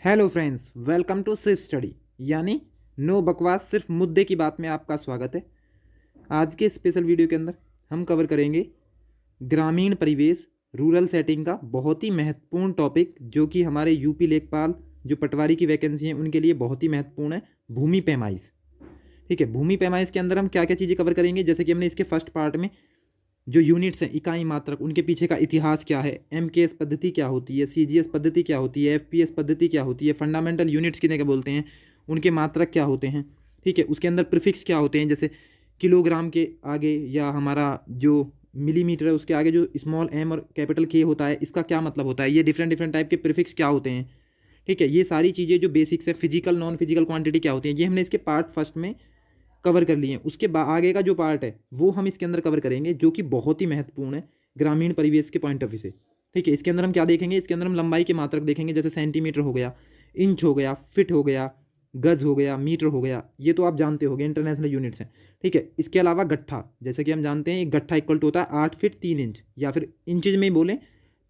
Hello friends, welcome to सिर्फ study यानी no बकवास, सिर्फ मुद्दे की बात में आपका स्वागत है। आज के स्पेशल वीडियो के अंदर हम कवर करेंगे ग्रामीण परिवेश, रूरल सेटिंग का बहुत ही महत्वपूर्ण टॉपिक, जो कि हमारे यूपी लेखपाल जो पटवारी की वैकेंसी हैं उनके लिए बहुत ही महत्वपूर्ण है, भूमि पैमाइश। ठीक है, भूमि पैमाइश के अंदर हम क्या क्या चीज़ें कवर करेंगे, जैसे कि हमने इसके फर्स्ट पार्ट में जो यूनिट्स हैं, इकाई मात्रक, उनके पीछे का इतिहास क्या है, एमकेएस पद्धति क्या होती है, सीजीएस पद्धति क्या होती है, एफपीएस पद्धति क्या होती है, फंडामेंटल यूनिट्स कितने के बोलते हैं, उनके मात्रक क्या होते हैं। ठीक है, उसके अंदर प्रीफिक्स क्या होते हैं, जैसे किलोग्राम के आगे या हमारा जो मिलीमीटर है उसके आगे जो स्मॉल एम और कैपिटल के होता है, इसका क्या मतलब होता है, ये डिफरेंट डिफरेंट टाइप के प्रीफिक्स क्या होते हैं। ठीक है, ये सारी चीज़ें जो बेसिक्स है, फिजिकल नॉन फिजिकल क्वांटिटी क्या होती है, ये हमने इसके पार्ट फर्स्ट में कवर कर लिए हैं। उसके आगे का जो पार्ट है वो हम इसके अंदर कवर करेंगे, जो कि बहुत ही महत्वपूर्ण है ग्रामीण परिवेश के पॉइंट ऑफ व्यू से। ठीक है, इसके अंदर हम क्या देखेंगे, इसके अंदर हम लंबाई के मात्रक देखेंगे, जैसे सेंटीमीटर हो गया, इंच हो गया, फिट हो गया, गज हो गया, मीटर हो गया, ये तो आप जानते होंगे, इंटरनेशनल यूनिट्स हैं। ठीक है, इसके अलावा गट्ठा, जैसे कि हम जानते हैं एक गट्ठा इक्वल टू होता है 8 फीट 3 इंच, या फिर इंचज में बोलें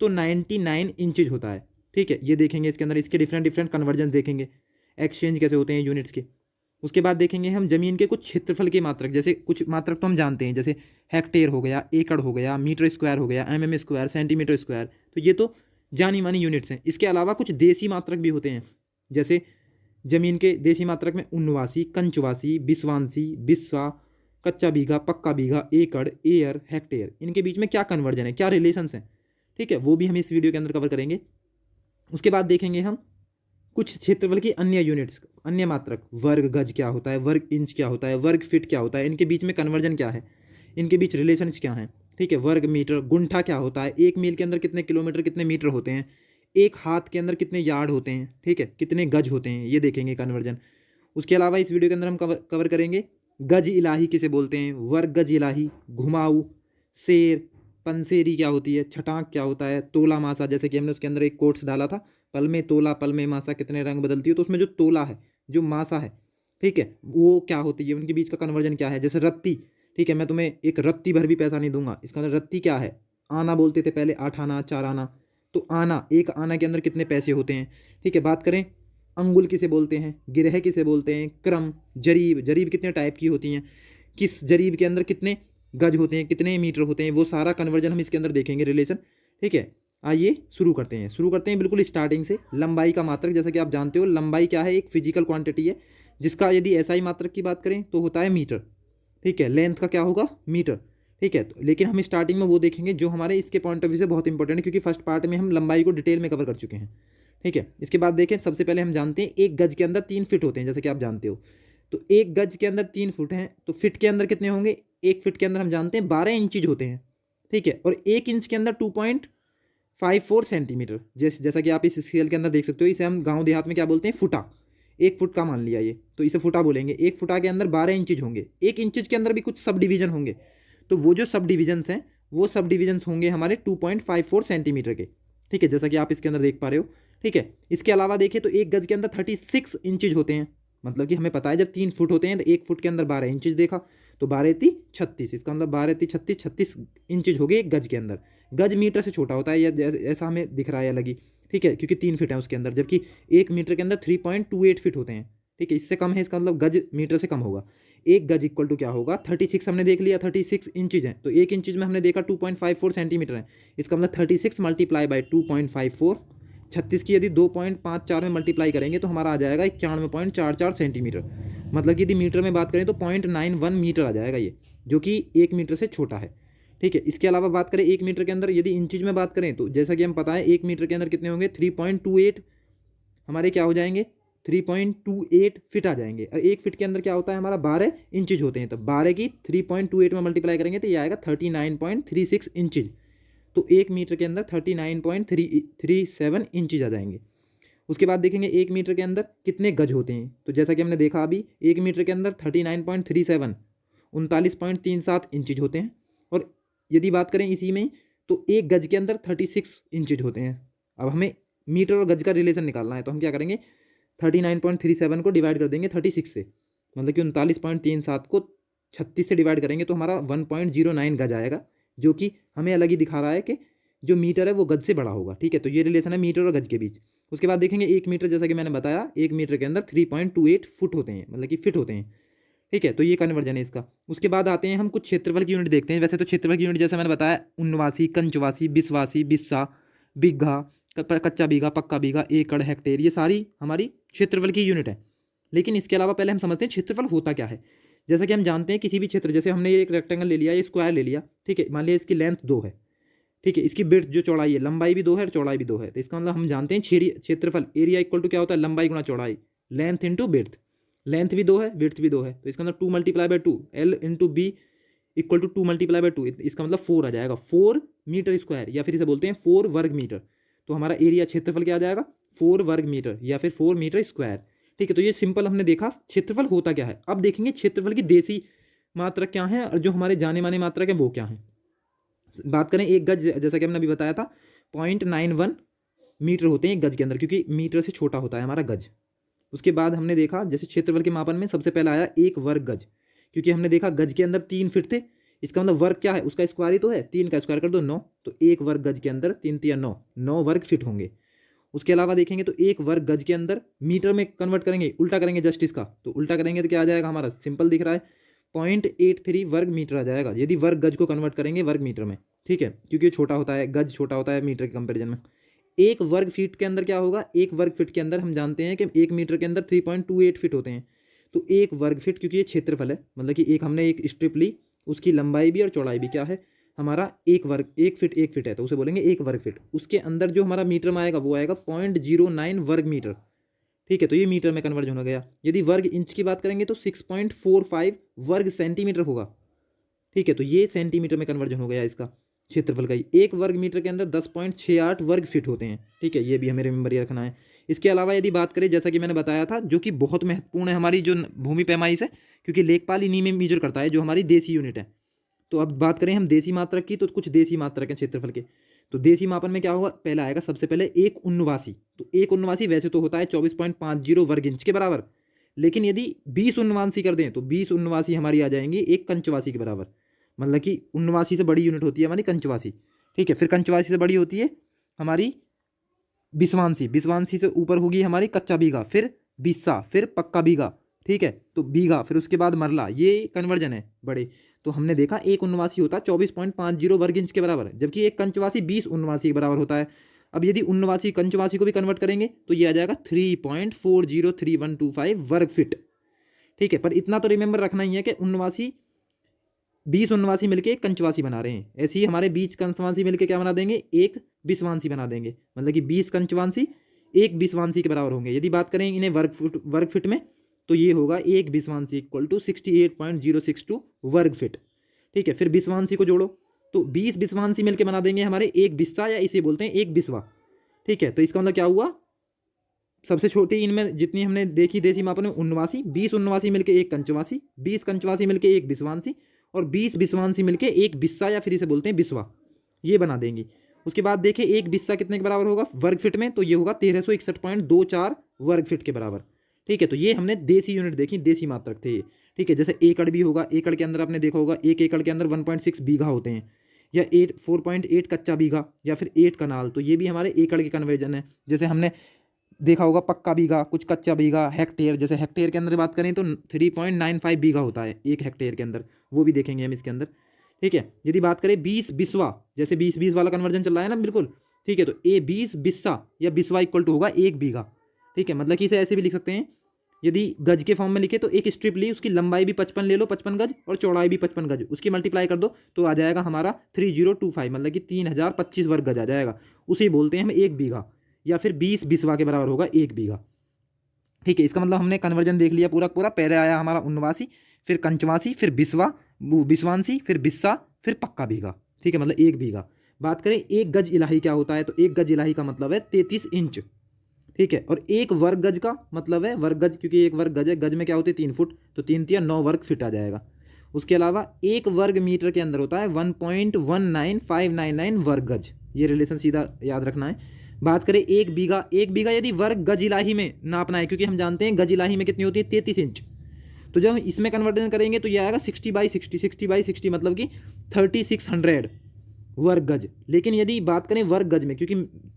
तो 99 इंचज होता है। ठीक है, ये देखेंगे इसके अंदर, इसके डिफरेंट डिफरेंट कन्वर्जन देखेंगे, एक्सचेंज कैसे होते हैं यूनिट्स के। उसके बाद देखेंगे हम जमीन के कुछ क्षेत्रफल के मात्रक, जैसे कुछ मात्रक तो हम जानते हैं, जैसे हेक्टेयर हो गया, एकड़ हो गया, मीटर स्क्वायर हो गया, एमएम स्क्वायर, सेंटीमीटर स्क्वायर, तो ये तो जानी मानी यूनिट्स हैं। इसके अलावा कुछ देसी मात्रक भी होते हैं, जैसे जमीन के देसी मात्रक में उन्वासी, कंचवासी, बिस्वांसी, बिस्वा, कच्चा बीघा, पक्का बीघा, एकड़, एयर, हेक्टेयर, इनके बीच में क्या कन्वर्जन है, क्या रिलेशंस हैं। ठीक है, वो भी हम इस वीडियो के अंदर कवर करेंगे। उसके बाद देखेंगे हम कुछ क्षेत्रफल की अन्य यूनिट्स, अन्य मात्रक, वर्ग गज क्या होता है, वर्ग इंच क्या होता है, वर्ग फीट क्या होता है, इनके बीच में कन्वर्जन क्या है, इनके बीच रिलेशंस क्या हैं। ठीक है, वर्ग मीटर, गुंठा क्या होता है, एक मील के अंदर कितने किलोमीटर कितने मीटर होते हैं, एक हाथ के अंदर कितने यार्ड होते हैं, ठीक है, कितने गज होते हैं, ये देखेंगे कन्वर्जन। उसके अलावा इस वीडियो के अंदर हम कवर करेंगे गज इलाही किसे बोलते हैं, वर्ग गज इलाही, घुमाऊ, शेर, पंसेरी क्या होती है, छटाक क्या होता है, तोला मासा, जैसे कि हमने उसके अंदर एक कोट्स डाला था, पल में तोला पल में मासा कितने रंग बदलती है, तो उसमें जो तोला है, जो मासा है, ठीक है, वो क्या होती है, उनके बीच का कन्वर्जन क्या है। जैसे रत्ती, ठीक है, मैं तुम्हें एक रत्ती भर भी पैसा नहीं दूंगा, इसका मतलब रत्ती क्या है, आना बोलते थे पहले, 8 आना 4 आना, तो आना, एक आना के अंदर कितने पैसे होते हैं। ठीक है, बात करें अंगुल किसे बोलते हैं, गिरह किसे बोलते हैं, क्रम, जरीब, जरीब कितने टाइप की होती हैं, किस जरीब के अंदर कितने गज होते हैं, कितने मीटर होते हैं, वो सारा कन्वर्जन हम इसके अंदर देखेंगे, रिलेशन। ठीक है, आइए शुरू करते हैं बिल्कुल स्टार्टिंग से। लंबाई का मात्रक, जैसा कि आप जानते हो लंबाई क्या है, एक फिजिकल क्वांटिटी है, जिसका यदि एसआई मात्रक की बात करें तो होता है मीटर। ठीक है, लेंथ का क्या होगा, मीटर। ठीक है, तो लेकिन हम स्टार्टिंग में वो देखेंगे जो हमारे इसके पॉइंट ऑफ व्यू से बहुत इंपॉर्टेंट है, क्योंकि फर्स्ट पार्ट में हम लंबाई को डिटेल में कवर कर चुके हैं। ठीक है, इसके बाद देखें, सबसे पहले हम जानते हैं एक गज के अंदर 3 फिट होते हैं, जैसे कि आप जानते हो, तो एक गज के अंदर 3 फुट हैं, तो फिट के अंदर कितने होंगे, एक फिट के अंदर हम जानते हैं 12 इंचज होते हैं। ठीक है, और एक इंच के अंदर 2.54 सेंटीमीटर, जैसा कि आप इस स्केल के अंदर देख सकते हो, इसे हम गांव देहात में क्या बोलते हैं, फुटा। एक फुट का मान लिया ये, तो इसे फुटा बोलेंगे। एक फुटा के अंदर 12 इंचज होंगे, एक इंचज के अंदर भी कुछ सब डिवीजन होंगे, तो वो जो सब डिविजन्स हैं वो सब डिविजन्स होंगे हमारे 2.54 सेंटीमीटर के। ठीक है, जैसा कि आप इसके अंदर देख पा रहे हो। ठीक है, इसके अलावा देखिए तो एक गज के अंदर 36 इंचज होते हैं, मतलब कि हमें पता है जब 3 फुट होते हैं तो एक फुट के अंदर 12 इंचज देखा, तो 12 × 36, इसका मतलब 12 × 36, 36 इंचज हो गए एक गज के अंदर। गज मीटर से छोटा होता है, या ऐसा हमें दिख रहा है अलग ही। ठीक है, क्योंकि 3 फिट है उसके अंदर, जबकि एक मीटर के अंदर 3.28 फिट होते हैं। ठीक है, इससे कम है, इसका मतलब गज मीटर से कम होगा। एक गज इक्वल टू क्या होगा, 36 हमने देख लिया, 36 इंचज है, तो एक इंचज में हमने देखा 2.54 सेंटीमीटर है, इसका मतलब 36 मल्टीप्लाई बाई 2.54, 36 की यदि 2.54 में मल्टीप्लाई करेंगे तो हमारा आ जाएगा 91.44 सेंटीमीटर। मतलब कि यदि मीटर में बात करें तो 0.91 मीटर आ जाएगा ये, जो कि एक मीटर से छोटा है। ठीक है, इसके अलावा बात करें एक मीटर के अंदर यदि इंचज में बात करें, तो जैसा कि हम पता है एक मीटर के अंदर कितने होंगे, 3.28 हमारे क्या हो जाएंगे, 3.28 फिट आ जाएंगे। और एक फिट के अंदर क्या होता है हमारा, 12 इंचज होते हैं, तो 12 की 3.28 में मल्टीप्लाई करेंगे तो ये आएगा 39.36 इंचज। तो एक मीटर के अंदर 39.37 इंचज आ जाएंगे। उसके बाद देखेंगे एक मीटर के अंदर कितने गज होते हैं, तो जैसा कि हमने देखा अभी, एक मीटर के अंदर 39.37 39.37 इंचज होते हैं। और यदि बात करें इसी में, तो एक गज के अंदर 36 इंचज होते हैं। अब हमें मीटर और गज का रिलेशन निकालना है, तो हम क्या करेंगे, 39.37 को डिवाइड कर देंगे 36 से, मतलब कि 39.37 को 36 से डिवाइड करेंगे तो हमारा 1.09 गज आएगा, जो कि हमें अलग ही दिखा रहा है कि जो मीटर है वो गज से बड़ा होगा। ठीक है, तो ये रिलेशन है मीटर और गज के बीच। उसके बाद देखेंगे 1 मीटर, जैसा कि मैंने बताया 1 मीटर के अंदर 3.28 फुट होते हैं, मतलब कि फिट होते हैं। ठीक है, तो ये कन्वर्जन है इसका। उसके बाद आते हैं हम कुछ क्षेत्रफल की यूनिट देखते हैं। वैसे तो क्षेत्रफल की यूनिट जैसे मैंने बताया उन्वासी, कंचवासी, बिस्वासी, बिस्सा, बीघा, कच्चा बीघा, पक्का बीघा, एकड़, हेक्टेयर, ये सारी हमारी क्षेत्रफल की यूनिट है। लेकिन इसके अलावा पहले हम समझते हैं क्षेत्रफल होता क्या है। जैसा कि हम जानते हैं किसी भी क्षेत्र, जैसे हमने एक रेक्टेंगल ले लिया, ये स्क्वायर ले लिया, ठीक है, मान लिया इसकी लेंथ 2 है, ठीक है, इसकी विड्थ जो चौड़ाई है, लंबाई भी 2 है और चौड़ाई भी 2 है, तो इसका मतलब हम जानते हैं क्षेत्रफल एरिया इक्वल टू क्या होता है, लंबाई गुणा चौड़ाई, लेंथ इंटू विड्थ। लेंथ भी 2 है, विड्थ भी 2 है, तो इसका मतलब 2 multiply by 2, L into B equal to 2 multiply by 2, इसका मतलब 4 आ जाएगा, 4 मीटर स्क्वायर, या फिर इसे बोलते हैं 4 वर्ग मीटर। तो हमारा एरिया क्षेत्रफल क्या आ जाएगा, 4 वर्ग मीटर या फिर 4 मीटर स्क्वायर। ठीक है, तो ये सिंपल हमने देखा क्षेत्रफल होता क्या है। अब देखेंगे क्षेत्रफल की देसी मात्रक क्या है और जो हमारे जाने माने मात्रक है वो क्या है। बात करें एक गज, जैसा कि हमने अभी बताया था 0.91 मीटर होते हैं एक गज के अंदर, क्योंकि मीटर से छोटा होता है हमारा गज। उसके बाद हमने देखा जैसे क्षेत्रफल के मापन में सबसे पहला आया 1 वर्ग गज, क्योंकि हमने देखा गज के अंदर 3 फीट थे, इसका मतलब वर्ग क्या है, उसका स्क्वायर ही तो है, 3 का स्क्वायर कर दो 9, तो 1 वर्ग गज के अंदर 3 तिया 9, 9 वर्ग फीट होंगे। उसके अलावा देखेंगे तो 1 वर्ग गज के अंदर मीटर में कन्वर्ट करेंगे, उल्टा करेंगे जस्ट इसका, तो उल्टा करेंगे तो क्या आ जाएगा हमारा, सिंपल दिख रहा है 0.83 वर्ग मीटर आ जाएगा, यदि वर्ग गज को कन्वर्ट करेंगे वर्ग मीटर में। ठीक है, क्योंकि छोटा होता है, गज छोटा होता है मीटर के कंपेरिजन में। 1 वर्ग फीट के अंदर क्या होगा, 1 वर्ग फीट के अंदर हम जानते हैं कि 1 मीटर के अंदर 3.28 फीट होते हैं, तो 1 वर्ग फीट, क्योंकि ये क्षेत्रफल है, मतलब कि एक हमने एक स्ट्रिप ली, उसकी लंबाई भी और चौड़ाई भी क्या है हमारा 1 वर्ग, 1 फीट 1 फीट है, तो उसे बोलेंगे 1 वर्ग फीट। उसके अंदर जो हमारा मीटर में आएगा वो आएगा 0.09 वर्ग मीटर। ठीक है, तो ये मीटर में कन्वर्जन हो गया। यदि वर्ग इंच की बात करेंगे तो 6.45 वर्ग सेंटीमीटर होगा। ठीक है, तो ये सेंटीमीटर में कन्वर्जन हो गया इसका क्षेत्रफल का ही। 1 वर्ग मीटर के अंदर 10.68 वर्ग फीट होते हैं। ठीक है, ये भी हमें रिमेंबर ये रखना है। इसके अलावा यदि बात करें, जैसा कि मैंने बताया था, जो कि बहुत महत्वपूर्ण है हमारी जो भूमि पैमाइश है, क्योंकि लेखपाल इन्हीं में मेजर करता है, जो हमारी देसी यूनिट है। तो अब बात करें हम देसी मात्रक की, तो कुछ देसी मात्रक हैं क्षेत्रफल के। तो देसी मापन में क्या होगा, पहला आएगा सबसे पहले 1 उन्वासी। तो 1 उन्वासी वैसे तो होता है 24.50 वर्ग इंच के बराबर, लेकिन यदि 20 उन्वासी कर दें तो 20 उन्वासी हमारी आ जाएंगी 1 कंचवासी के बराबर, मतलब कि उन्वासी से बड़ी यूनिट होती है हमारी कंचवासी। ठीक है, फिर कंचवासी से बड़ी होती है हमारी बिस्वांसी, बिस्वांसी से ऊपर होगी हमारी कच्चा बीघा, फिर बिस्सा, फिर पक्का बीघा। ठीक है, तो बीघा, फिर उसके बाद मरला, ये कन्वर्जन है बड़े। तो हमने देखा 1 उन्वासी होता है 24.50 वर्ग इंच के बराबर, जबकि 1 कंचवासी 20 उन्वासी के बराबर होता है। अब यदि उन्वासी कंचवासी को भी कन्वर्ट करेंगे तो ये आ जाएगा 3.403125 वर्ग फीट। ठीक है, पर इतना तो रिमेंबर रखना ही है कि उन्वासी 20 उन्वासी मिलके एक कंचवासी बना रहे हैं, ऐसे ही हमारे 20 कंचवासी मिलके क्या बना देंगे, एक बिस्वांसी बना देंगे, मतलब कि 20 कंचवासी 1 बिस्वांसी के बराबर होंगे। यदि बात करें इन्हें वर्ग फीट में, तो ये होगा 1 बिस्वांसी इक्वल टू 68.062 वर्ग फीट। ठीक है, फिर बिस्वांसी को जोड़ो तो 20 बिस्वांसी मिलके बना देंगे हमारे एक बिस्सा, या इसे बोलते हैं एक बिस्वा। ठीक है, तो इसका मतलब क्या हुआ, सबसे छोटी इनमें जितनी हमने देखी देसी मापन में उन्वासी, 20 उन्वासी मिलके एक कंचवासी, 20 कंचवासी मिलके एक बिस्वांसी, और 20 बिस्वांसी मिलके एक बिस्सा, या फिर इसे बोलते हैं बिस्वा, ये बना देंगी। उसके बाद देखें एक बिस्सा कितने के बराबर होगा वर्ग फीट में, तो ये होगा 1361.24 वर्ग फीट के बराबर। ठीक है, तो ये हमने देसी यूनिट देखी, देसी मात्रक थे ये। ठीक है, जैसे एकड़ भी होगा, एकड़ के अंदर आपने देखा होगा 1 एकड़ के अंदर 1.6 बीघा होते हैं, या 4.8 कच्चा बीघा, या फिर 8 कनाल, तो ये भी हमारे एकड़ के कन्वर्जन है। जैसे हमने देखा होगा पक्का बीघा, कुछ कच्चा बीघा, हेक्टेयर, जैसे हेक्टेयर के अंदर बात करें तो 3.95 बीघा होता है 1 हेक्टेयर के अंदर, वो भी देखेंगे हम इसके अंदर। ठीक है, यदि बात करें 20 बिस्वा, जैसे 20-20 वाला कन्वर्जन चल रहा है ना, बिल्कुल ठीक है, तो 20 बिस्सा या बिस्वा इक्वल टू होगा 1 बीघा। ठीक है, मतलब कि इसे ऐसे भी लिख सकते हैं, यदि गज के फॉर्म में लिखे तो एक स्ट्रिप ली, उसकी लंबाई भी 55 ले लो, 55 गज, और चौड़ाई भी 55 गज, उसकी मल्टीप्लाई कर दो तो आ जाएगा हमारा 3025, मतलब कि 3025 वर्ग गज आ जाएगा। उसे बोलते हैं हम 1 बीघा, या फिर 20 बिस्वा के बराबर होगा 1 बीघा। ठीक है, इसका मतलब हमने कन्वर्जन देख लिया पूरा पूरा। पहले आया हमारा उन्वासी, फिर कंचवासी, फिर बिस्वा, बिस्वांसी, फिर बिस्सा, फिर पक्का बीघा। ठीक है, मतलब 1 बीघा। बात करें 1 गज इलाही क्या होता है, तो 1 गज इलाही का मतलब है 33 इंच। ठीक है, और 1 वर्ग गज का मतलब है, वर्ग गज, क्योंकि 1 वर्ग गज है, गज में क्या होती है 3 फुट, तो 3 तिया 9 वर्ग फीट आ जाएगा। उसके अलावा 1 वर्ग मीटर के अंदर होता है 1.19599 वर्ग गज, ये रिलेशन सीधा याद रखना है। बात करें 1 बीघा, 1 बीघा यदि वर्ग गज इलाही में नापना है, क्योंकि हम जानते हैं गज इलाही में कितनी होती है 33 इंच, तो जब हम इसमें कन्वर्जन करेंगे तो ये आएगा 60/60, 60/60 मतलब कि 3600। वर्ग गज। लेकिन यदि बात करें वर्ग गज में, क्योंकि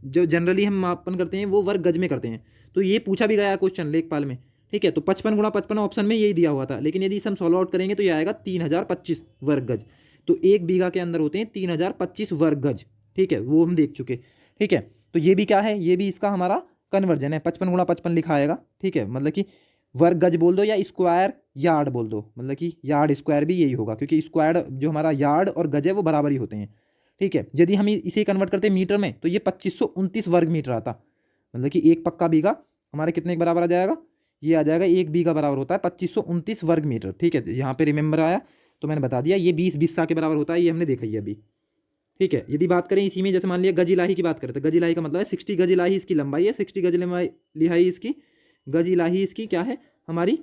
जो जनरली हम मापन करते हैं वो वर्ग गज में करते हैं, तो ये पूछा भी गया क्वेश्चन लेखपाल में, ठीक है। तो 55 गुणा 55 ऑप्शन में यही दिया हुआ था, लेकिन यदि इसे हम सॉल्व आउट करेंगे तो ये आएगा 3025 वर्ग गज। तो 1 बीघा के अंदर होते हैं 3025 वर्ग गज, ठीक है, वो हम देख चुके, ठीक है। तो ये भी क्या है, ये भी इसका हमारा कन्वर्जन है, 55 गुणा 55 लिखा आएगा, ठीक है। मतलब कि वर्ग गज बोल दो या स्क्वायर यार्ड बोल दो, मतलब कि यार्ड स्क्वायर भी यही होगा, क्योंकि स्क्वायर जो हमारा यार्ड और गज है वो बराबर ही होते हैं, ठीक है। यदि हम इसे कन्वर्ट करते हैं मीटर में तो ये 2529 वर्ग मीटर आता, मतलब कि एक पक्का बीघा हमारे कितने के बराबर आ जाएगा, ये आ जाएगा 1 बीघा बराबर होता है 2529 वर्ग मीटर, ठीक है। यहाँ पे रिमेंबर आया तो मैंने बता दिया, ये 20 बिस्सा के बराबर होता है, ये हमने देखा ही अभी, ठीक है। यदि बात करें इसी में, जैसे मान लिया गज इलाही की बात करें, तो गज इलाही का मतलब है 60 गज इलाही इसकी लंबाई है, 60 गज लिहाई इसकी, गज इलाही इसकी क्या है, हमारी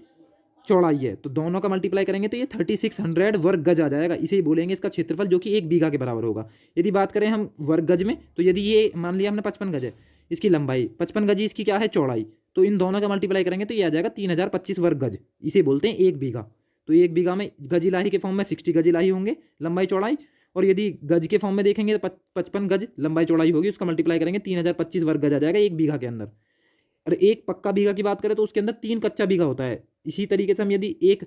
चौड़ाई है। तो दोनों का मल्टीप्लाई करेंगे तो ये 3600 वर्ग गज आ जाएगा, इसे ही बोलेंगे इसका क्षेत्रफल, जो कि 1 बीघा के बराबर होगा। यदि बात करें हम वर्ग गज में, तो यदि ये मान लिया हमने 55 गज है इसकी लंबाई, 55 गज इसकी क्या है चौड़ाई, तो इन दोनों का मल्टीप्लाई करेंगे तो ये आ जाएगा 3025 वर्ग गज, इसे बोलते हैं 1 बीघा। तो 1 बीघा में गज इलाही के फॉर्म में 60 गज इलाही होंगे लंबाई चौड़ाई, और यदि गज के फॉर्म में देखेंगे तो 55 गज लंबाई चौड़ाई होगी, उसका मल्टीप्लाई करेंगे 3025 वर्ग गज आ जाएगा 1 बीघा के अंदर। और एक पक्का बीघा की बात करें तो उसके अंदर 3 कच्चा बीघा होता है। इसी तरीके से हम यदि एक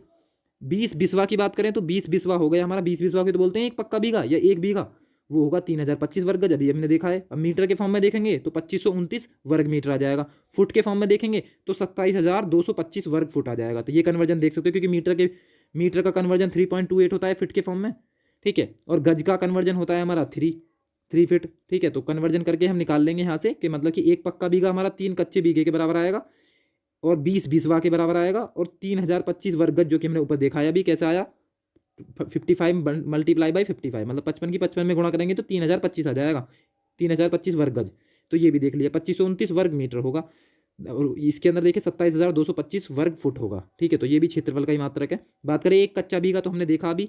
20 बिस्वा की बात करें तो 20 बिस्वा हो गया हमारा, 20 बिस्वा की तो बोलते हैं एक पक्का बीघा या 1 बीघा, वो होगा 3025 वर्ग गज, अभी हमने देखा है। अब मीटर के फॉर्म में देखेंगे तो 2529 वर्ग मीटर आ जाएगा, फुट के फॉर्म में देखेंगे तो 27225 वर्ग फुट आ जाएगा। तो ये कन्वर्जन देख सकते हो, क्योंकि मीटर का कन्वर्जन 3.28 होता है फिट के फॉर्म में, ठीक है, और गज का कन्वर्जन होता है हमारा 3 फीट, ठीक है। तो कन्वर्जन करके हम निकाल लेंगे यहाँ से कि मतलब कि एक पक्का बीघा हमारा 3 कच्चे बीघे के बराबर आएगा, और 20 बिस्वा के बराबर आएगा, और 3025 वर्ग गज जो कि हमने ऊपर दिखाया भी कैसे आया, 55 मल्टीप्लाई बाई 55, मतलब 55 की 55 में गुणा करेंगे तो 3025 आ जाएगा, 3025 वर्ग गज। तो ये भी देख लिया, 2529 वर्ग मीटर होगा, और इसके अंदर देखिए 27225 वर्ग फुट होगा, ठीक है। तो ये भी क्षेत्रफल का ही मात्रक है। बात करें एक कच्चा बीघा, तो हमने देखा अभी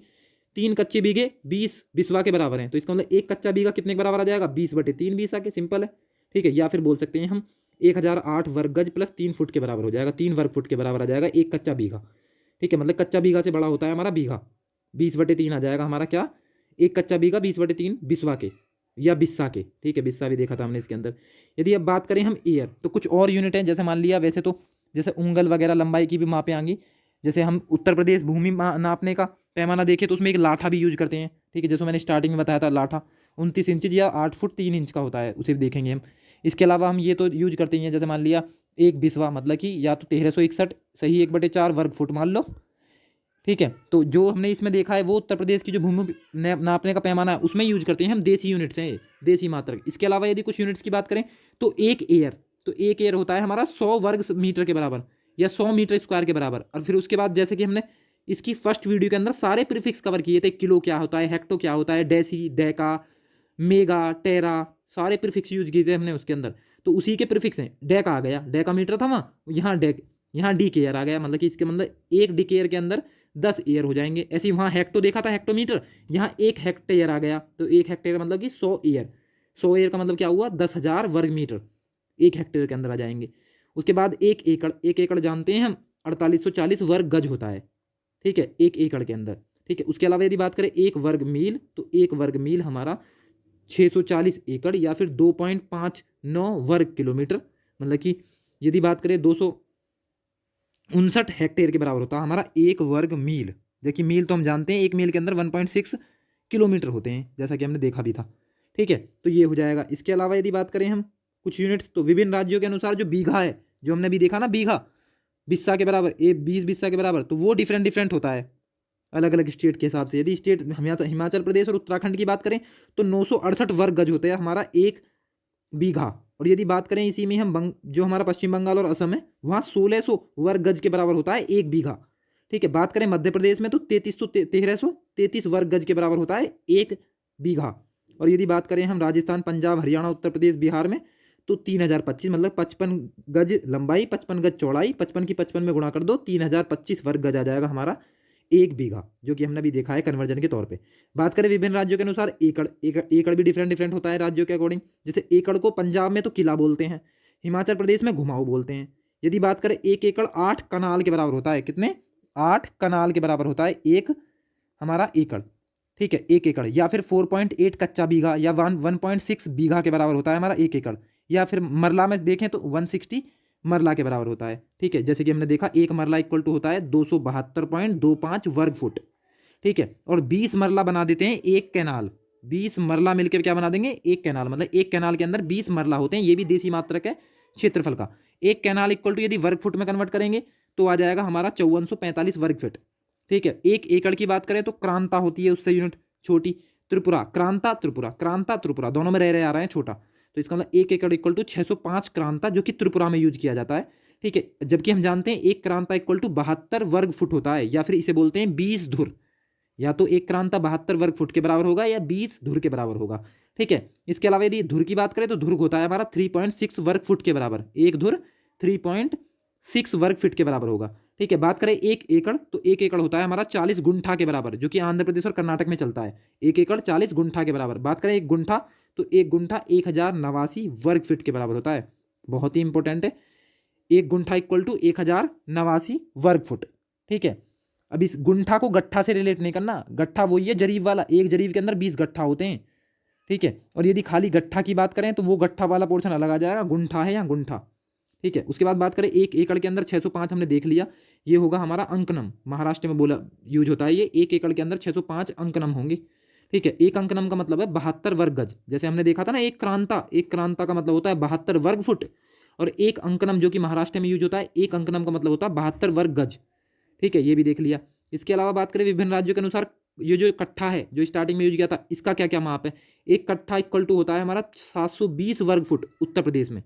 3 कच्चे बीघे 20 बिस्वा के बराबर हैं, तो इसका मतलब एक कच्चा बीघा कितने के बराबर आ जाएगा, 20/3 बिस्वा के, सिंपल है, ठीक है। या फिर बोल सकते हैं हम 1008 वर्ग गज प्लस 3 फुट के बराबर हो जाएगा, 3 वर्ग फुट के बराबर आ जाएगा एक कच्चा बीघा, ठीक है। मतलब कच्चा बीघा से बड़ा होता है हमारा बीघा, 20/3 आ जाएगा हमारा क्या, एक कच्चा बीघा 20/3 बिस्वा के या बिस्सा के, ठीक है। बिस्सा भी देखा था हमने इसके अंदर। यदि अब बात करें हम एयर, तो कुछ और यूनिट हैं, जैसे मान लिया वैसे तो जैसे उंगल वगैरह लंबाई की भी मापें आएंगी, जैसे हम उत्तर प्रदेश भूमि नापने का पैमाना देखें तो उसमें एक लाठा भी यूज करते हैं, ठीक है। जैसे मैंने स्टार्टिंग में बताया था, लाठा 29 इंच या 8 फुट 3 इंच का होता है, उसे देखेंगे हम। इसके अलावा हम ये तो यूज करते हैं, जैसे मान लिया एक बिस्वा मतलब कि या तो 1361 सही 1/4 वर्ग फुट मान लो, ठीक है। तो जो हमने इसमें देखा है वो उत्तर प्रदेश की जो भूमि नापने का पैमाना है उसमें यूज करते हैं हम, देसी यूनिट्स हैं, देसी मात्रक। इसके अलावा यदि कुछ यूनिट्स की बात करें तो एक एयर होता है हमारा 100 वर्ग मीटर के बराबर या 100 मीटर स्क्वायर के बराबर। और फिर उसके बाद जैसे कि हमने इसकी फर्स्ट वीडियो के अंदर सारे प्रीफिक्स कवर किए थे, किलो क्या होता है, हेक्टो क्या होता है, डेसी, डेका, मेगा, टेरा, सारे प्रीफिक्स यूज किए थे हमने उसके अंदर। तो उसी के प्रीफिक्स हैं, डेक आ गया, डेका मीटर था वहाँ, यहाँ डेक, यहाँ डी केयर आ गया, मतलब कि इसके मतलब एक डी केयर के अंदर 10 एयर हो जाएंगे। ऐसे ही वहाँ हेक्टो देखा था, हेक्टोमीटर, यहाँ 1 हेक्टेयर आ गया, तो 1 हेक्टेयर मतलब कि 100 एयर, 100 एयर का मतलब क्या हुआ, 10,000 वर्ग मीटर 1 हेक्टेयर के अंदर आ जाएंगे। उसके बाद 1 एकड़ जानते हैं हम 4840 वर्ग गज होता है, ठीक है, 1 एकड़ के अंदर, ठीक है। उसके अलावा यदि बात करें 1 वर्ग मील, तो 1 वर्ग मील हमारा 640 एकड़ या फिर 2.59 वर्ग किलोमीटर, मतलब कि यदि बात करें 259 हेक्टेयर के बराबर होता है हमारा 1 वर्ग मील। देखिए मील तो हम जानते हैं, 1 मील के अंदर 1.6 किलोमीटर होते हैं, जैसा कि हमने देखा भी था, ठीक है। तो ये हो जाएगा। इसके अलावा यदि बात करें हम कुछ यूनिट्स, तो विभिन्न राज्यों के अनुसार जो बीघा है, जो हमने भी देखा ना, बीघा बिस्सा के बराबर, 20 बिस्सा के बराबर, तो वो डिफरेंट होता है अलग अलग स्टेट के हिसाब से। यदि स्टेट हिमाचल प्रदेश और उत्तराखंड की बात करें तो 968 वर्ग गज होता है हमारा 1 बीघा। और यदि बात करें इसी में हम जो हमारा पश्चिम बंगाल और असम है, वहाँ 1600 वर्ग गज के बराबर होता है 1 बीघा, ठीक है। बात करें मध्य प्रदेश में तो 1333 वर्ग गज के बराबर होता है 1 बीघा। और यदि बात करें हम राजस्थान, पंजाब, हरियाणा, उत्तर प्रदेश, बिहार में तो 3025, मतलब 55 गज लंबाई, 55 गज चौड़ाई, 55 की 55 में गुणा कर दो, 3025 वर्ग गज आ जाएगा हमारा 1 बीघा, जो कि हमने भी देखा है कन्वर्जन के तौर पे। बात करें विभिन्न राज्यों के अनुसार एकड़ भी डिफरेंट होता है राज्यों के अकॉर्डिंग। जैसे एकड़ को पंजाब में तो किला बोलते हैं, हिमाचल प्रदेश में घुमाऊ बोलते हैं। यदि बात करें 1 एकड़ 8 कनाल के बराबर होता है, कितने, 8 कनाल के बराबर होता है 1 हमारा एकड़, ठीक है, 1 एकड़, या फिर 4.8 कच्चा बीघा, या 1.6 बीघा के बराबर होता है हमारा 1 एकड़, या फिर मरला में देखें तो 160 मरला के बराबर होता है। ठीक है, जैसे कि हमने देखा 1 मरला इक्वल टू होता है 272.25 वर्ग फुट। ठीक है, और 20 मरला बना देते हैं एक कैनाल। 20 मरला मिलकर क्या बना देंगे, एक कैनाल, मतलब एक कैनाल के अंदर 20 मरला होते हैं। ये भी देसी मात्रक है क्षेत्रफल का। एक कैनाल इक्वल टू यदि वर्ग फुट में कन्वर्ट करेंगे तो आ जाएगा हमारा 5445 वर्ग फीट। ठीक है, 1 एकड़ की बात करें तो क्रांता होती है उससे यूनिट छोटी, त्रिपुरा, क्रांता त्रिपुरा, क्रांता त्रिपुरा दोनों में रह आ रहे हैं छोटा, तो इसका मतलब 1 एकड़ इक्वल टू 605 क्रांता, जो कि त्रिपुरा में यूज किया जाता है। ठीक है, जबकि हम जानते हैं 1 क्रांता इक्वल टू 72 वर्ग फुट होता है, या फिर इसे बोलते हैं 20 धुर। या तो 1 क्रांता 72 वर्ग फुट के बराबर होगा या 20 धुर के बराबर होगा। ठीक है, इसके अलावा यदि धुर की बात करें तो धुर होता है हमारा 3.6 वर्ग फुट के बराबर। एक धुर 3.6 वर्ग फीट के बराबर होगा। ठीक है, बात करें 1 एकड़, तो 1 एकड़ होता है हमारा 40 गुंठा के बराबर, जो कि आंध्र प्रदेश और कर्नाटक में चलता है। 1 एकड़ 40 गुंठा के बराबर। बात करें 1 गुंठा, तो 1 गुंठा 1089 वर्ग फीट के बराबर होता है। बहुत ही इंपॉर्टेंट है, 1 गुंठा इक्वल टू 1089 वर्ग फुट। ठीक है, अब इस गुंठा को गट्ठा से रिलेट नहीं करना, गट्ठा वही है जरीब वाला, एक जरीब के अंदर 20 गट्ठा होते हैं। ठीक है, और यदि खाली गट्ठा की बात करें तो वो गट्ठा वाला पोर्शन अलग आ जाएगा, गुंठा है या गुंठा। ठीक है, उसके बाद बात करें 1 एकड़ के अंदर 605 हमने देख लिया, ये होगा हमारा अंकनम, महाराष्ट्र में बोला यूज होता है ये। 1 एकड़ के अंदर 605 अंकनम होंगे। ठीक है, एक अंकनम का मतलब है 72 वर्ग गज। जैसे हमने देखा था ना, एक क्रांता का मतलब होता है 72 वर्ग फुट, और एक अंकनम जो कि महाराष्ट्र में यूज होता है, एक अंकनम का मतलब होता है 72 वर्ग गज। ठीक है, ये भी देख लिया। इसके अलावा बात करें विभिन्न राज्यों के अनुसार, ये जो कट्ठा है जो स्टार्टिंग में यूज किया था, इसका क्या क्या माप है। एक कट्ठा इक्वल टू होता है हमारा 720 वर्ग फुट उत्तर प्रदेश में।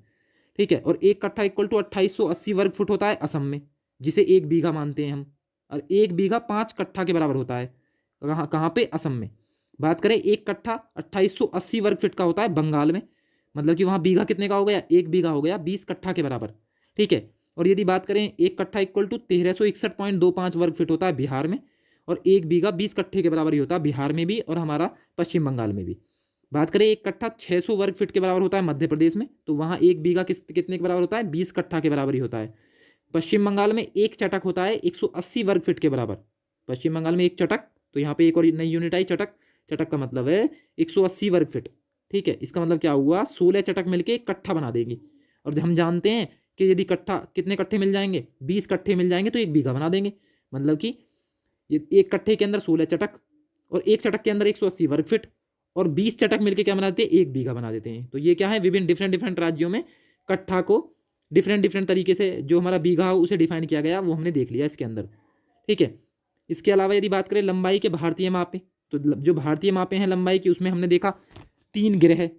ठीक है, और एक कट्ठा इक्वल टू 2880 वर्ग फुट होता है असम में, जिसे 1 बीघा मानते हैं हम। और 1 बीघा 5 कट्ठा के बराबर होता है, कहाँ कहाँ पे, असम में। बात करें 1 कट्ठा 2880 वर्ग फीट का होता है बंगाल में, मतलब कि वहाँ बीघा कितने का हो गया, 1 बीघा हो गया 20 कट्ठा के बराबर। ठीक है, और यदि बात करें 1 कट्ठा इक्वल टू 1361.25 वर्ग फीट होता है बिहार में, और 1 बीघा 20 कट्ठे के बराबर ही होता है बिहार में भी और हमारा पश्चिम बंगाल में भी। बात करें 1 कट्ठा 600 वर्ग फीट के बराबर होता है मध्य प्रदेश में, तो वहाँ 1 बीघा कितने के बराबर होता है, 20 कट्ठा के बराबर ही होता है। पश्चिम बंगाल में 1 चटक होता है 180 वर्ग फीट के बराबर। पश्चिम बंगाल में 1 चटक, तो यहाँ पे एक और नई यूनिट आई चटक। चटक का मतलब है 180 वर्ग फीट। ठीक है, इसका मतलब क्या हुआ, 16 चटक मिलकर 1 कट्ठा बना देंगे। और हम जानते हैं कि यदि कट्ठा कितने कट्ठे मिल जाएंगे, 20 कट्ठे मिल जाएंगे तो 1 बीघा बना देंगे। मतलब कि 1 कट्ठे के अंदर 16 चटक, और 1 चटक के अंदर 180 वर्ग फीट, और 20 चटक मिलकर क्या बना देते हैं, 1 बीघा बना देते हैं। तो ये क्या है, विभिन्न डिफरेंट राज्यों में कट्ठा को डिफरेंट तरीके से जो हमारा बीघा हो उसे डिफाइन किया गया, वो हमने देख लिया इसके अंदर। ठीक है, इसके अलावा यदि बात करें लंबाई के भारतीय मापे, तो जो भारतीय मापे हैं लंबाई की, उसमें हमने देखा 3 गिरह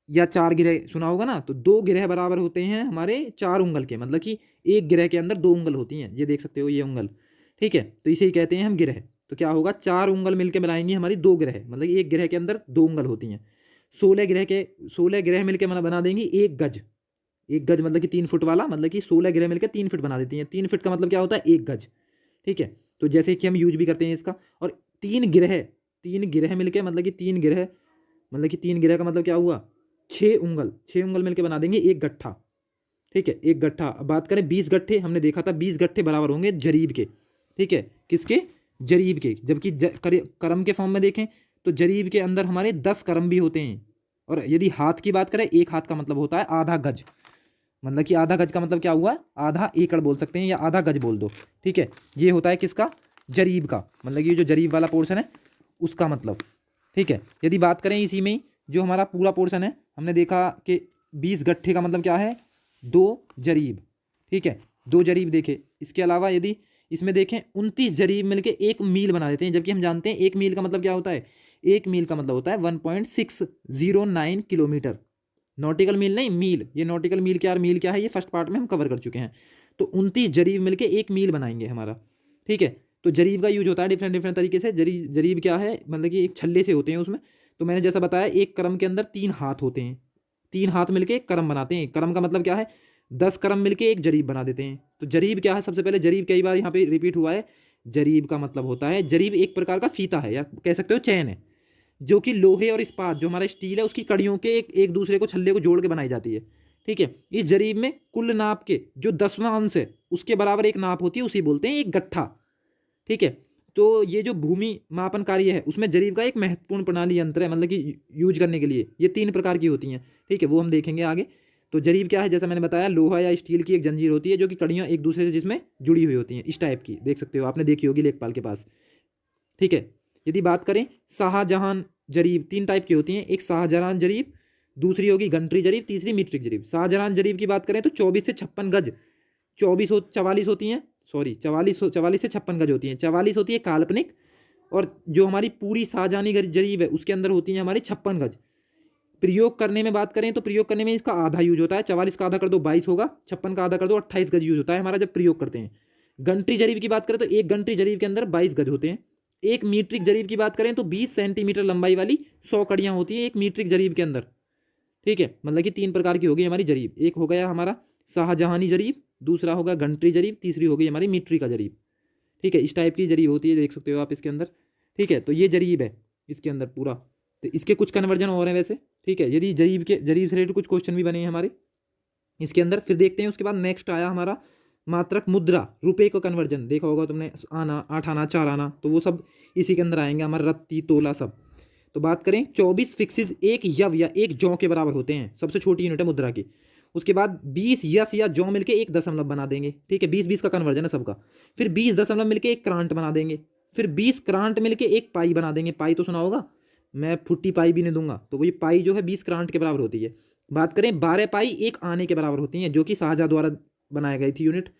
या 4 गिरह सुना होगा ना, तो 2 गिरह बराबर होते हैं हमारे 4 उंगल के, मतलब कि 1 गिरह के अंदर 2 उंगल होती हैं, ये देख सकते हो ये उंगल। ठीक है, तो इसे ही कहते हैं हम गिरह। तो क्या होगा, 4 उंगल मिलकर बनाएंगे हमारी 2 गिरह, मतलब 1 गिरह के अंदर 2 उंगल होती हैं। 16 गिरह मिलकर बना देंगी 1 गज। 1 गज मतलब कि 3 फुट वाला, मतलब कि 16 गिरह मिलकर 3 फीट बना देती हैं। 3 फीट का मतलब क्या होता है, 1 गज। ठीक है, तो जैसे कि हम यूज भी करते हैं इसका। और 3 गिरह मिलकर मतलब कि 3 गिरह, मतलब कि 3 गिरह का मतलब क्या हुआ, 6 उंगल मिलकर बना देंगे 1 गट्ठा। ठीक है, 1 गट्ठा। अब बात करें 20 गट्ठे, हमने देखा था 20 गट्ठे बराबर होंगे जरीब के। ठीक है, किसके, जरीब के। जबकि करम के फॉर्म में देखें तो जरीब के अंदर हमारे 10 करम भी होते हैं। और यदि हाथ की बात करें, 1 हाथ का मतलब होता है आधा गज, मतलब कि आधा गज का मतलब क्या हुआ, आधा एकड़ बोल सकते हैं या आधा गज बोल दो। ठीक है, ये होता है किसका, जरीब का, मतलब कि ये जो जरीब वाला पोर्शन है उसका मतलब। ठीक है, यदि बात करें इसी में जो हमारा पूरा पोर्शन है, हमने देखा कि 20 गट्ठे का मतलब क्या है, 2 जरीब। ठीक है, 2 जरीब देखे। इसके अलावा यदि इसमें देखें 29 जरीब मिलके 1 मील बना देते हैं, जबकि हम जानते हैं 1 मील का मतलब क्या होता है, 1 मील का मतलब होता है 1.609 किलोमीटर। नॉटिकल मील नहीं, मील। ये नॉटिकल मील क्या, मील क्या है, ये फर्स्ट पार्ट में हम कवर कर चुके हैं। तो 29 जरीब मिलके 1 मील बनाएंगे हमारा। ठीक है, तो जरीब का यूज होता है डिफरेंट तरीके से। जरीब क्या है, मतलब कि एक छल्ले से होते हैं उसमें। तो मैंने जैसा बताया, एक करम के अंदर 3 हाथ होते हैं, 3 हाथ मिलके एक करम बनाते हैं। करम का मतलब क्या है, 10 करम मिलके एक जरीब बना देते हैं। तो जरीब क्या है, सबसे पहले जरीब कई बार यहाँ पे रिपीट हुआ है। जरीब का मतलब होता है, जरीब एक प्रकार का फीता है या कह सकते हो चैन है, जो कि लोहे और इस्पात, जो हमारा स्टील है, उसकी कड़ियों के एक दूसरे को छल्ले को जोड़ के बनाई जाती है। ठीक है, इस जरीब में कुल नाप के जो 10वां अंश है उसके बराबर एक नाप होती है, उसी बोलते हैं एक गट्ठा। ठीक है, तो ये जो भूमि मापन कार्य है उसमें जरीब का एक महत्वपूर्ण प्रणाली यंत्र है, मतलब कि यूज करने के लिए ये 3 प्रकार की होती हैं, ठीक है, वो हम देखेंगे आगे। तो जरीब क्या है, जैसा मैंने बताया, लोहा या स्टील की एक जंजीर होती है जो कि कड़ियाँ एक दूसरे से जिसमें जुड़ी हुई होती हैं, इस टाइप की, देख सकते हो, आपने देखी होगी लेखपाल के पास, ठीक है। यदि बात करें शाहजहां जरीब, 3 टाइप की होती हैं, एक शाहजहां जरीब, दूसरी होगी घंटरी जरीब, तीसरी मीट्रिक जरीब। शाहजहां जरीब की बात करें तो 24 से 56 गज, 44 होती हैं, सॉरी 44 से 56 गज होती हैं। 44 होती है काल्पनिक, और जो हमारी पूरी शाहजहानी जरीब है उसके अंदर होती है हमारी 56 गज। प्रयोग करने में बात करें तो प्रयोग करने में इसका आधा यूज होता है, 44 का आधा कर दो 22 होगा, 56 का आधा कर दो 28 गज यूज होता है हमारा जब प्रयोग करते हैं। घंटरी जरीब की बात करें तो एक घंटरी जरीब के अंदर 22 गज होते हैं। एक मीट्रिक जरीब की बात करें तो 20 सेंटीमीटर लंबाई वाली 100 कड़ियां होती हैं एक मीट्रिक जरीब के अंदर, ठीक है। मतलब कि 3 प्रकार की होगी हमारी जरीब, एक हो गया हमारा शाहजहानी जरीब, दूसरा होगा घंटरी जरीब, तीसरी होगी हमारी मीट्रिक का जरीब, ठीक है। इस टाइप की जरीब होती है, देख सकते हो आप इसके अंदर, ठीक है। तो ये जरीब है इसके अंदर पूरा, तो इसके कुछ कन्वर्जन हो रहे हैं वैसे, ठीक है। यदि जरीब से रिलेटेड कुछ क्वेश्चन भी बने हैं हमारे इसके अंदर। फिर देखते हैं उसके बाद नेक्स्ट आया हमारा मात्रक मुद्रा, रुपए का कन्वर्जन, देखा होगा तुमने, आना, 8 आना, 4 आना, तो वो सब इसी के अंदर आएंगे, हमारा रत्ती, तोला, सब। तो बात करें 24 फिक्सिस एक यव या एक जौ के बराबर होते हैं, सबसे छोटी यूनिट है मुद्रा की। उसके बाद 20 यस या जौ मिलके एक दशमलव बना देंगे, ठीक है, 20 का कन्वर्जन है सबका। फिर 20 दशमलव मिलके एक क्रांट बना देंगे, फिर 20 क्रांट मिलके एक पाई बना देंगे, पाई तो सुना होगा, मैं फुट्टी पाई भी नहीं दूंगा, तो वही पाई जो है 20 क्रांट के बराबर होती है। बात करें 12 पाई एक आने के बराबर होती है, जो कि शाहजहां द्वारा बनाई गई थी यूनिट।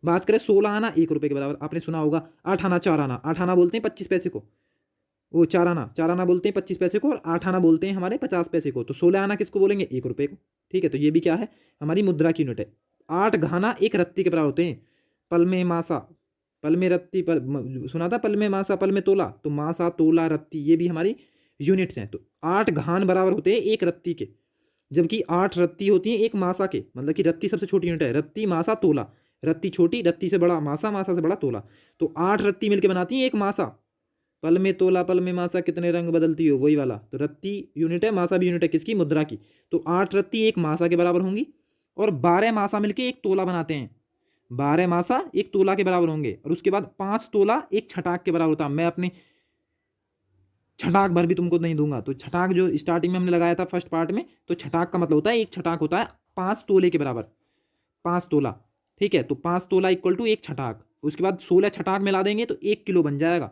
बात करें 16 आना 1 रुपए के बराबर, आपने सुना होगा। 8 आना 4 आना, 8 आना बोलते हैं 25 पैसे को, वो 4 आना बोलते हैं 25 पैसे को, और 8 आना बोलते हैं हमारे 50 पैसे को। तो 16 आना किसको बोलेंगे, 1 रुपए को, ठीक है। तो ये भी क्या है, हमारी मुद्रा की यूनिट है। 8 घाना एक रत्ती के बराबर होते हैं। पल में मासा, पल में रत्ती, सुना था, पल में मासा पल में तोला, तो मासा तोला रत्ती ये भी हमारी यूनिट्स हैं। तो 8 घान बराबर होते हैं एक रत्ती के, जबकि 8 रत्ती होती हैं एक मासा के, मतलब कि रत्ती सबसे छोटी यूनिट है, रत्ती मासा तोला, रत्ती छोटी, रत्ती से बड़ा मासा, मासा से बड़ा तोला। तो 8 रत्ती मिलकर बनाती हैं एक मासा। पल में तोला पल में मासा कितने रंग बदलती हो, वही वाला। तो रत्ती यूनिट है, मासा भी यूनिट है, किसकी, मुद्रा की। तो 8 रत्ती एक मासा के बराबर होंगी, और 12 मासा मिलके एक तोला बनाते हैं। 12 मासा एक तोला के बराबर होंगे, और उसके बाद 5 तोला एक छटाक के बराबर होता है। मैं अपने छटाक भर भी तुमको नहीं दूंगा, तो छटाक जो स्टार्टिंग में हमने लगाया था फर्स्ट पार्ट में, तो छटाक का मतलब होता है, एक छटाक होता है 5 तोले के बराबर, 5 तोला, ठीक है। तो 5 तोला इक्वल टू एक छटाक, उसके बाद 16 छटाक मिला देंगे तो 1 किलो बन जाएगा।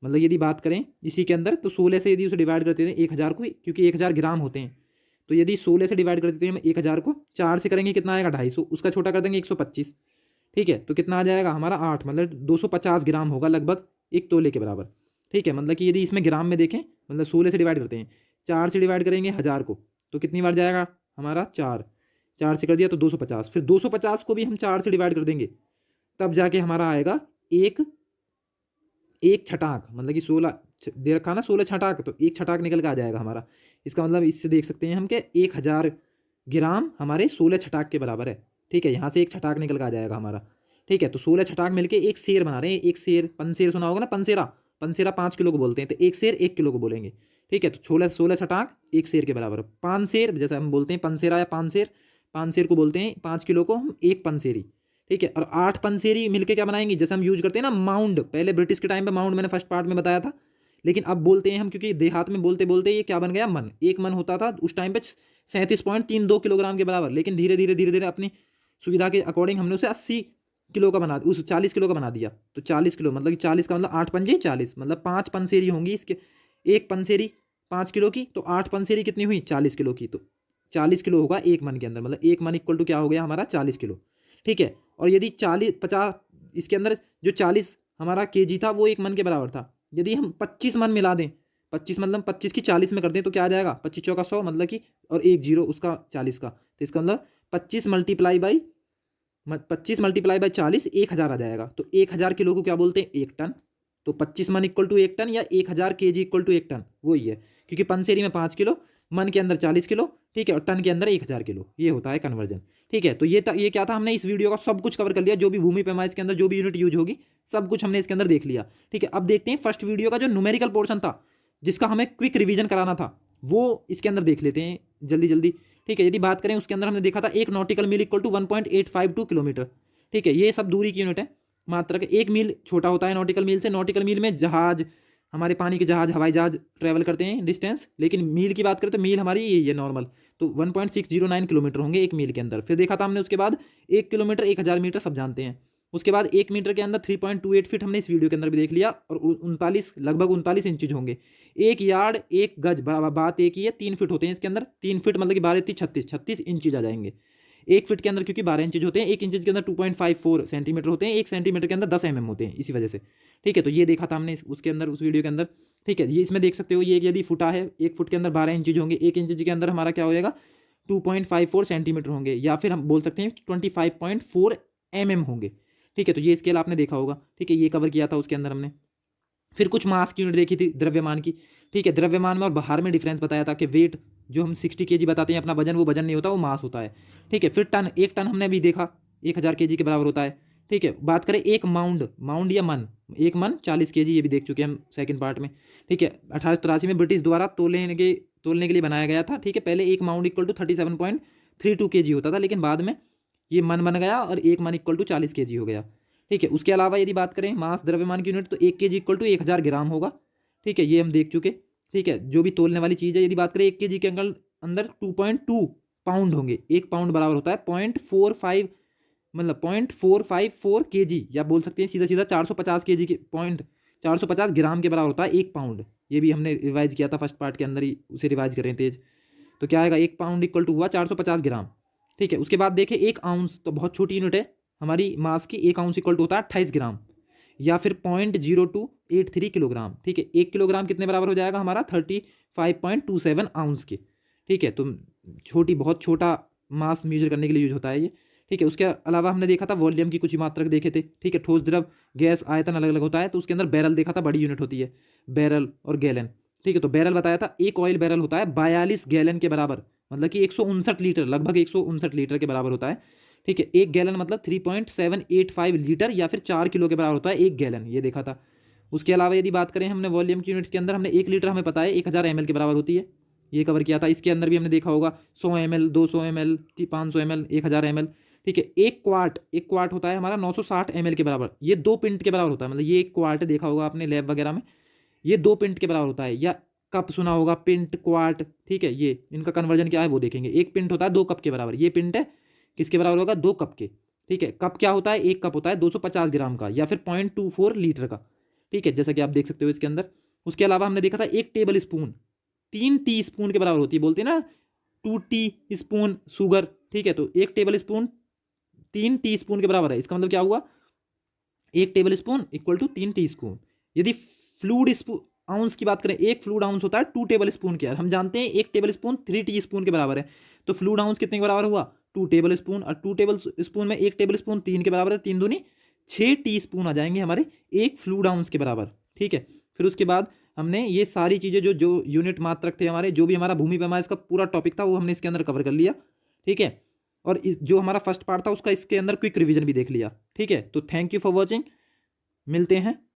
मतलब यदि बात करें इसी के अंदर, तो 16 से यदि उसे डिवाइड करते हैं 1000 को, क्योंकि 1000 ग्राम होते हैं, तो यदि 16 से डिवाइड कर देते हैं हम 1000 को, 4 से करेंगे कितना आएगा, 250, उसका छोटा कर देंगे 125, ठीक है। तो कितना आ जाएगा हमारा 8, मतलब 250 ग्राम होगा लगभग एक तोले के बराबर, ठीक है। मतलब कि यदि इसमें ग्राम में देखें, मतलब 16 से डिवाइड करते हैं, 4 से डिवाइड करेंगे 1000 को, तो कितनी बार जाएगा हमारा 4, 4 से कर दिया तो 250, फिर 250 को भी हम 4 से डिवाइड कर देंगे, तब जाके हमारा आएगा एक छटाक, मतलब कि 16 दे रखा ना, 16 छटाक, तो एक छटाक निकल के आ जाएगा हमारा। इसका मतलब इससे देख सकते हैं हम कि 1000 ग्राम हमारे 16 छटाक के बराबर है, ठीक है। यहाँ से एक छटाक निकल के आ जाएगा हमारा, ठीक है। तो 16 छटाक मिलके एक शेर बना रहे हैं, एक शेर, पंसेर सुना होगा ना, पंसेरा, पंसेरा 5 किलो को बोलते हैं, तो एक शेर 1 किलो को बोलेंगे, ठीक है। तो 16 छटाक एक शेर के बराबर, 5 शेर जैसे हम बोलते हैं पंसेरा या 5 शेर, 5 शेर को बोलते हैं 5 किलो को हम एक पंसेरी, ठीक है। और 8 पंसेरी मिलके क्या बनाएंगे, जैसे हम यूज करते हैं ना माउंड, पहले ब्रिटिश के टाइम पे माउंड मैंने फर्स्ट पार्ट में बताया था, लेकिन अब बोलते हैं हम, क्योंकि देहात में बोलते बोलते ये क्या बन गया, मन। एक मन होता था उस टाइम पे 37.32 किलोग्राम के बराबर, लेकिन धीरे धीरे अपनी सुविधा के अकॉर्डिंग हमने उसे 80 किलो का बना, उस 40 किलो का बना दिया। तो 40 किलो मतलब कि 40 का मतलब 8 पंजे 40, मतलब 5 पंसेरी होंगी इसके, एक पंसेरी 5 किलो की, तो 8 पंसेरी कितनी हुई 40 किलो की, तो 40 किलो होगा एक मन के अंदर, मतलब एक मन इक्वल टू क्या हो गया हमारा 40 किलो, ठीक है। और यदि 40-50 इसके अंदर जो 40 हमारा केजी था वो एक मन के बराबर था, यदि हम 25 मन मिला दें, 25 मतलब 25 की 40 में कर दें तो क्या आ जाएगा, 25 चौका 100, मतलब कि, और एक जीरो उसका 40 का, तो इसका मतलब 25 मल्टीप्लाई बाई 40 1000 आ जाएगा। तो 1000 किलो को क्या बोलते हैं, 1 टन। तो 25 मन इक्वल टू 1 टन, या 1000 केजी इक्वल टू 1 टन, वही है, क्योंकि पंसेरी में 5 किलो, मन के अंदर 40 किलो, ठीक है, और टन के अंदर 1000 किलो, ये होता है कन्वर्जन, ठीक है। तो ये क्या था, हमने इस वीडियो का सब कुछ कवर कर लिया, जो भी भूमि पैमाइश के अंदर जो भी यूनिट यूज होगी सब कुछ हमने इसके अंदर देख लिया, ठीक है। अब देखते हैं फर्स्ट वीडियो का जो न्यूमेरिकल पोर्शन था, जिसका हमें क्विक रिवीजन कराना था, वो इसके अंदर देख लेते हैं जल्दी जल्दी, ठीक है। यदि बात करें उसके अंदर हमने देखा था एक nautical mile equal to 1.852 kilometre, ठीक है, ये सब दूरी की यूनिट है। मात्रक, 1 मील छोटा होता है नॉटिकल मील से। नॉटिकल मील में जहाज, हमारे पानी के जहाज, हवाई जहाज ट्रैवल करते हैं डिस्टेंस, लेकिन मील की बात करें तो मील हमारी यही है नॉर्मल, तो 1.609 किलोमीटर होंगे 1 मील के अंदर। फिर देखा था हमने उसके बाद 1 किलोमीटर 1000 मीटर सब जानते हैं। उसके बाद 1 मीटर के अंदर 3.28 फीट हमने इस वीडियो के अंदर भी देख लिया, और 39 लगभग 39 इंचज होंगे। 1 यार्ड 1 गज, बात एक ही है, 3 फीट होते हैं इसके अंदर। 3 फीट मतलब कि 12 36 इंचज आ जाएंगे 1 फीट के अंदर, क्योंकि 12 इंचज होते हैं। 1 इंचज के अंदर 2.54 सेंटीमीटर होते हैं। 1 सेंटीमीटर के अंदर 10 mm होते हैं, इसी वजह से। ठीक है, तो ये देखा था हमने उसके अंदर, उस वीडियो के अंदर। ठीक है, ये इसमें देख सकते हो, ये यदि फुटा है, 1 फुट के अंदर 12 इंचज होंगे, 1 इंचज के अंदर हमारा क्या हो जाएगा 2.54 सेंटीमीटर होंगे, या फिर हम बोल सकते हैं 25.4 mm होंगे। ठीक है, तो ये स्केल आपने देखा होगा। ठीक है, ये कवर किया था उसके अंदर हमने। फिर कुछ मास की यूनिट देखी थी, द्रव्यमान की। ठीक है, द्रव्यमान में और भार में डिफरेंस बताया था कि वेट जो हम 60 kg बताते हैं अपना वजन, वो वजन नहीं होता, वो मास होता है। ठीक है, फिर टन, 1 टन हमने अभी देखा 1000 kg के बराबर होता है। ठीक है, बात करें एक माउंड या मन, 1 मन 40 kg, ये भी देख चुके हैं हम सेकंड पार्ट में। ठीक है, 1883 में ब्रिटिश द्वारा तोलने के लिए बनाया गया था। ठीक है, पहले 1 माउंड इक्वल टू 37.32 kg होता था, लेकिन बाद में ये मन बन गया और 1 मन इक्वल टू 40 kg हो गया। ठीक है, उसके अलावा यदि बात करें मास द्रव्यमान की यूनिट, तो 1 kg इक्वल टू 1000 ग्राम होगा। ठीक है, ये हम देख चुके। ठीक है, जो भी तोलने वाली चीज़ है, यदि बात करें 1 kg के अंदर 2.2 पाउंड होंगे। 1 पाउंड बराबर होता है 0.45, मतलब 0.454 kg, या बोल सकते हैं सीधा सीधा 450 kg के 450 ग्राम के बराबर होता है 1 पाउंड। ये भी हमने रिवाइज किया था फर्स्ट पार्ट के अंदर ही, उसे रिवाइज करें तेज। तो क्या आएगा, 1 पाउंड इक्वल टू हुआ 450 ग्राम। ठीक है, उसके बाद देखें 1 आउंस, तो बहुत छोटी यूनिट है हमारी मास की। 1 आउंस इक्वल टू होता है 28 ग्राम, या फिर 0.0283 किलोग्राम। ठीक है, 1 किलोग्राम कितने बराबर हो जाएगा हमारा 35.27 आउंस के। ठीक है, तो छोटी, बहुत छोटा मास मेजर करने के लिए यूज होता है ये। ठीक है, उसके अलावा हमने देखा था वॉल्यूम की कुछ मात्रक देखे थे। ठीक है, ठोस द्रव गैस आयतन अलग अलग होता है, तो उसके अंदर बैरल देखा था, बड़ी यूनिट होती है बैरल और गैलन। ठीक है, तो बैरल बताया था, एक ऑयल बैरल होता है 42 गैलन के बराबर, मतलब कि 159 लीटर, लगभग 159 लीटर के बराबर होता है। ठीक है, 1 गैलन मतलब 3.785 लीटर, या फिर 4 किलो के बराबर होता है 1 गैलन, ये देखा था। उसके अलावा यदि बात करें हमने वॉल्यूम की यूनिट्स के अंदर, हमने 1 लीटर हमें पता है 1000 ml के बराबर होती है, ये कवर किया था। इसके अंदर भी हमने देखा होगा 100 ml, 200 ml, 500 ml, 1000 ml। ठीक है, एक क्वार्ट होता है हमारा 960 ml के बराबर, ये 2 पिंट के बराबर होता है। मतलब ये 1 क्वार्ट देखा होगा आपने लैब वगैरह में, ये 2 पिंट के बराबर होता है। या कप सुना होगा, पिंट, क्वार्ट। ठीक है, ये इनका कन्वर्जन क्या है वो देखेंगे। 1 पिंट होता है 2 कप के बराबर, ये पिंट है किसके बराबर होगा, 2 कप के। ठीक है, कप क्या होता है, 1 कप होता है 250 ग्राम का, या फिर 0.24 लीटर का। ठीक है, जैसा कि आप देख सकते हो इसके अंदर। उसके अलावा हमने देखा था 1 टेबल स्पून 3 टी स्पून के बराबर होती है, बोलते हैं ना 2 टी स्पून शुगर। ठीक है, तो 1 टेबल स्पून 3 टी स्पून के बराबर है। इसका मतलब क्या हुआ, 1 tablespoon equal to 3 teaspoon. यदि फ्लूड स्पून आउंस की बात करें, 1 फ्लूड आउंस होता है 2 टेबल स्पून के। हम जानते हैं 1 टेबल स्पून 3 टी स्पून के बराबर है, तो फ्लूड आउंस कितने के बराबर हुआ, 2 टेबल स्पून। और 2 टेबल स्पून में 1 टेबल स्पून 3 के बराबर है, 3 दूनी 6 टी स्पून आ जाएंगे हमारे 1 फ्लूड आउंस के बराबर। ठीक है, फिर उसके बाद हमने ये सारी चीज़ें जो यूनिट मात्रक थे हमारे, जो भी हमारा भूमि पैमाना इसका पूरा टॉपिक था, वो हमने इसके अंदर कवर कर लिया। ठीक है, और जो हमारा फर्स्ट पार्ट था उसका इसके अंदर क्विक रिवीजन भी देख लिया। ठीक है, तो थैंक यू फॉर वॉचिंग, मिलते हैं।